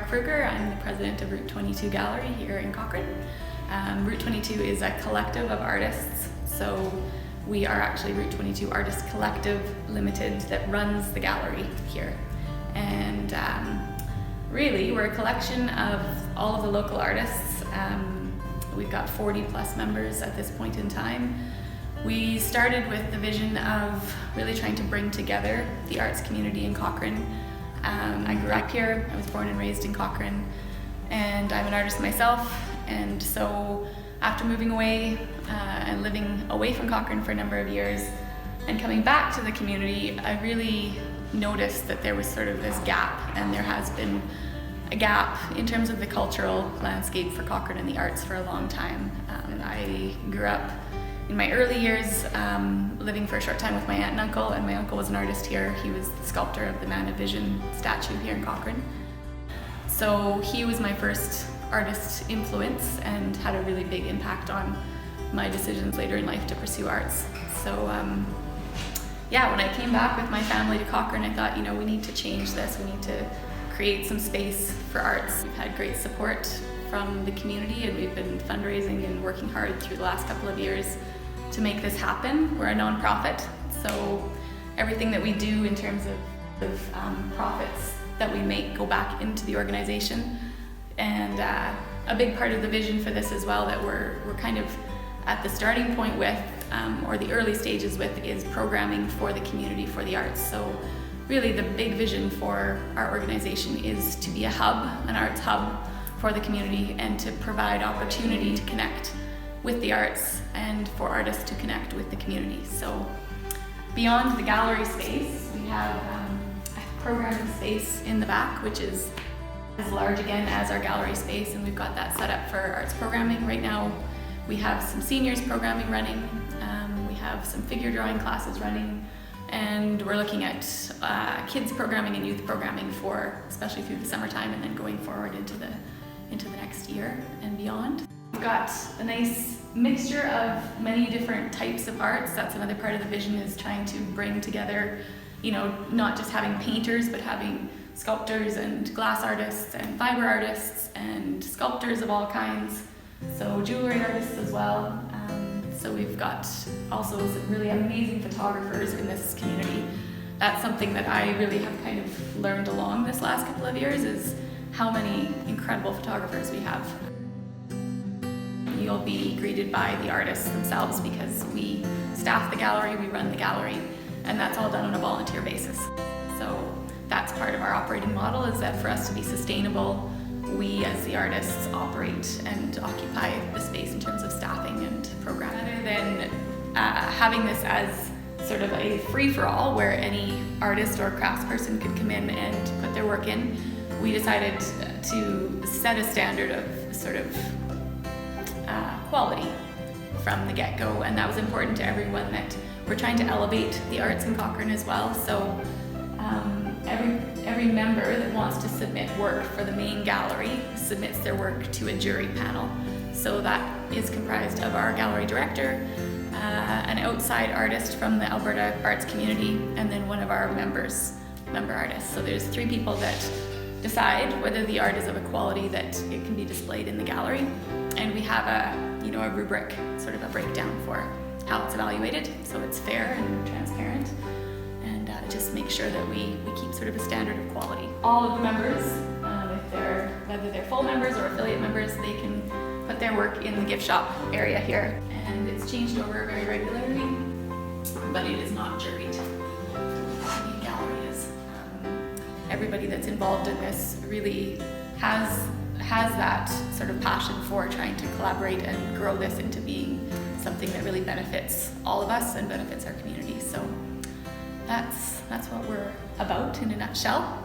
Kruger. I'm the president of Route 22 Gallery here in Cochrane. Route 22 is a collective of artists, so we are actually Route 22 Artist Collective Limited that runs the gallery here. And really, we're a collection of all of the local artists. We've got 40 plus members at this point in time. We started with the vision of really trying to bring together the arts community in Cochrane. I grew up here, I was born and raised in Cochrane, and I'm an artist myself, and so after moving away and living away from Cochrane for a number of years and coming back to the community, I really noticed that there was sort of this gap, and there has been a gap in terms of the cultural landscape for Cochrane and the arts for a long time. I grew up in my early years living for a short time with my aunt and uncle, and my uncle was an artist here. He was the sculptor of the Man of Vision statue here in Cochrane. So he was my first artist influence and had a really big impact on my decisions later in life to pursue arts. So yeah, when I came back with my family to Cochrane, I thought, we need to change this. We need to create some space for arts. We've had great support from the community, and we've been fundraising and working hard through the last couple of years to make this happen. We're a nonprofit, so everything that we do in terms of profits that we make go back into the organization. And a big part of the vision for this as well that we're kind of at the starting point with, or the early stages with, is programming for the community, for the arts. So really the big vision for our organization is to be a hub, an arts hub for the community, and to provide opportunity to connect with the arts and for artists to connect with the community. So beyond the gallery space, we have a programming space in the back, which is as large again as our gallery space, and we've got that set up for arts programming. Right now we have some seniors programming running, we have some figure drawing classes running, and we're looking at kids programming and youth programming for especially through the summertime and then going forward into the next year and beyond. We've got a nice mixture of many different types of arts. That's another part of the vision, is trying to bring together, not just having painters, but having sculptors and glass artists and fiber artists and sculptors of all kinds, so jewelry artists as well. So we've got also some really amazing photographers in this community. That's something that I really have kind of learned along this last couple of years, is how many incredible photographers we have. You'll be greeted by the artists themselves, because we staff the gallery, we run the gallery, and that's all done on a volunteer basis. So that's part of our operating model, is that for us to be sustainable, we as the artists operate and occupy the space in terms of staffing and programming. Rather than having this as sort of a free-for-all where any artist or craftsperson could come in and put their work in, we decided to set a standard of sort of quality from the get-go, and that was important to everyone, that we're trying to elevate the arts in Cochrane as well. So every member that wants to submit work for the main gallery submits their work to a jury panel. So that is comprised of our gallery director, an outside artist from the Alberta arts community, and then one of our member artists. So there's 3 people that decide whether the art is of a quality that it can be displayed in the gallery, and we have a rubric, sort of a breakdown for how it's evaluated, so it's fair and transparent, and just make sure that we keep sort of a standard of quality. All of the members, whether they're full members or affiliate members, they can put their work in the gift shop area here, and it's changed over very regularly, but it is not juried. The gallery is. Everybody that's involved in this really has that sort of passion for trying to collaborate and grow this into being something that really benefits all of us and benefits our community. So that's what we're about in a nutshell.